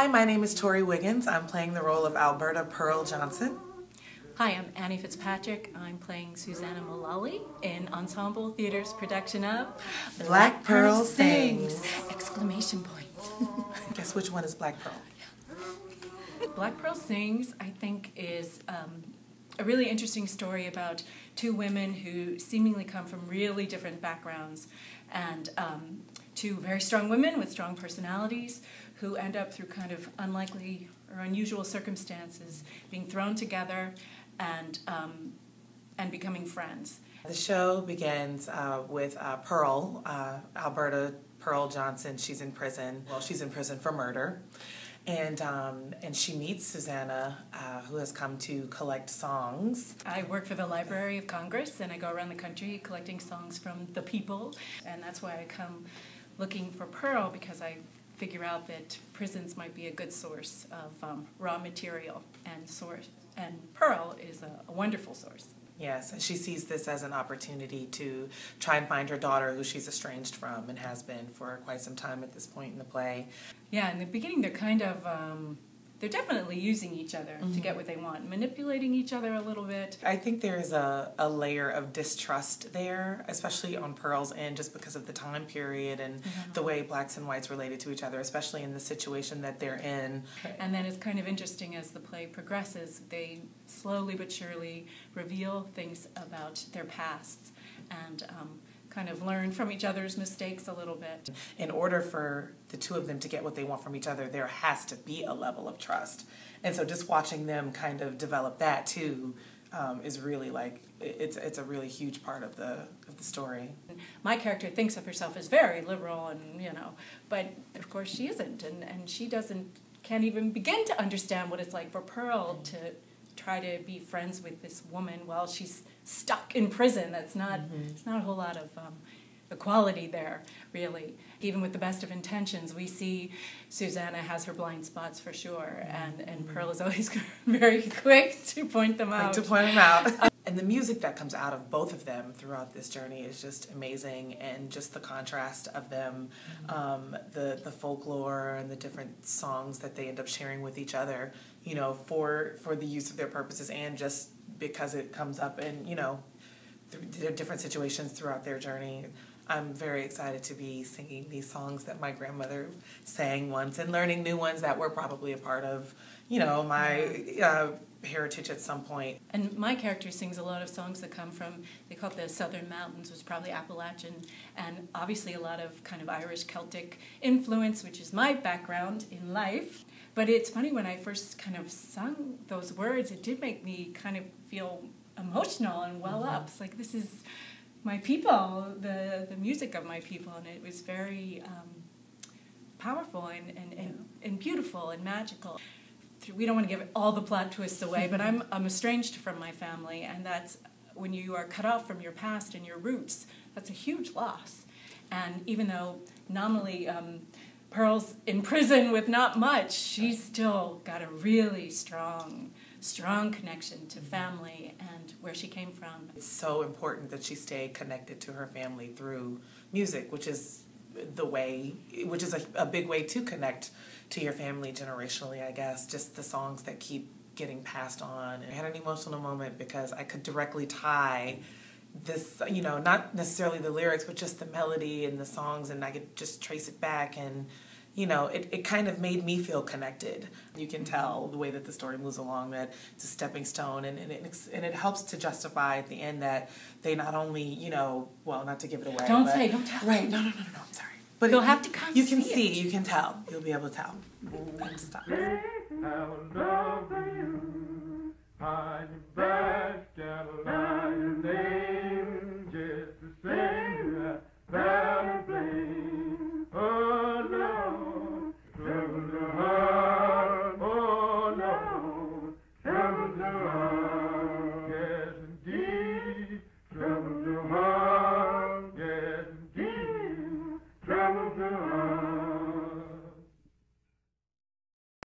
Hi, my name is Torie Wiggins. I'm playing the role of Alberta Pearl Johnson. Hi, I'm Annie Fitzpatrick. I'm playing Susannah in Ensemble Theater's production of Black Pearl Sings! Exclamation point. Guess which one is Black Pearl? Black Pearl Sings, I think, is a really interesting story about two women who seemingly come from really different backgrounds, and two very strong women with strong personalities who end up through kind of unlikely or unusual circumstances being thrown together and becoming friends. The show begins with Pearl, Alberta Pearl Johnson. She's in prison. Well, she's in prison for murder. And she meets Susannah, who has come to collect songs. I work for the Library of Congress, and I go around the country collecting songs from the people. And that's why I come looking for Pearl, because I figure out that prisons might be a good source of raw material, and Pearl is a wonderful source. Yes, and she sees this as an opportunity to try and find her daughter, who she's estranged from and has been for quite some time at this point in the play. Yeah, in the beginning they're kind of, they're definitely using each other to get what they want, manipulating each other a little bit. I think there's a layer of distrust there, especially on Pearl's end, just because of the time period and the way blacks and whites related to each other, especially in the situation that they're in. And then it's kind of interesting as the play progresses, they slowly but surely reveal things about their pasts and kind of learn from each other's mistakes a little bit. In order for the two of them to get what they want from each other, there has to be a level of trust. And so just watching them kind of develop that too is really like, it's a really huge part of the story. My character thinks of herself as very liberal and, but of course she isn't, and she can't even begin to understand what it's like for Pearl to try to be friends with this woman while she's stuck in prison. It's not a whole lot of equality there, really. Even with the best of intentions, we see Susannah has her blind spots for sure, and Pearl is always very quick to point them out. And the music that comes out of both of them throughout this journey is just amazing, and just the contrast of them, the folklore and the different songs that they end up sharing with each other, for the use of their purposes, and just because it comes up in, different situations throughout their journey. I'm very excited to be singing these songs that my grandmother sang once and learning new ones that were probably a part of, my heritage at some point. And my character sings a lot of songs that come from, they call it the Southern Mountains, which is probably Appalachian, and obviously a lot of kind of Irish Celtic influence, which is my background in life. But it's funny, when I first kind of sung those words, it did make me kind of feel emotional and well up. It's like, this is my people, the music of my people, and it was very powerful and beautiful and magical. We don't want to give all the plot twists away, but I'm estranged from my family, and that's when you are cut off from your past and your roots, that's a huge loss. And even though nominally Pearl's in prison with not much, she's still got a really strong connection to family and where she came from. It's so important that she stay connected to her family through music, which is a big way to connect to your family generationally, I guess. Just the songs that keep getting passed on. I had an emotional moment because I could directly tie this, not necessarily the lyrics, but just the melody and the songs, and I could just trace it back, and it kind of made me feel connected. You can tell the way that the story moves along that it's a stepping stone, and it helps to justify at the end that they not only, well, not to give it away. Don't tell. Right, no, I'm sorry. But you'll have to come you can see, you can tell. You'll be able to tell. Stop.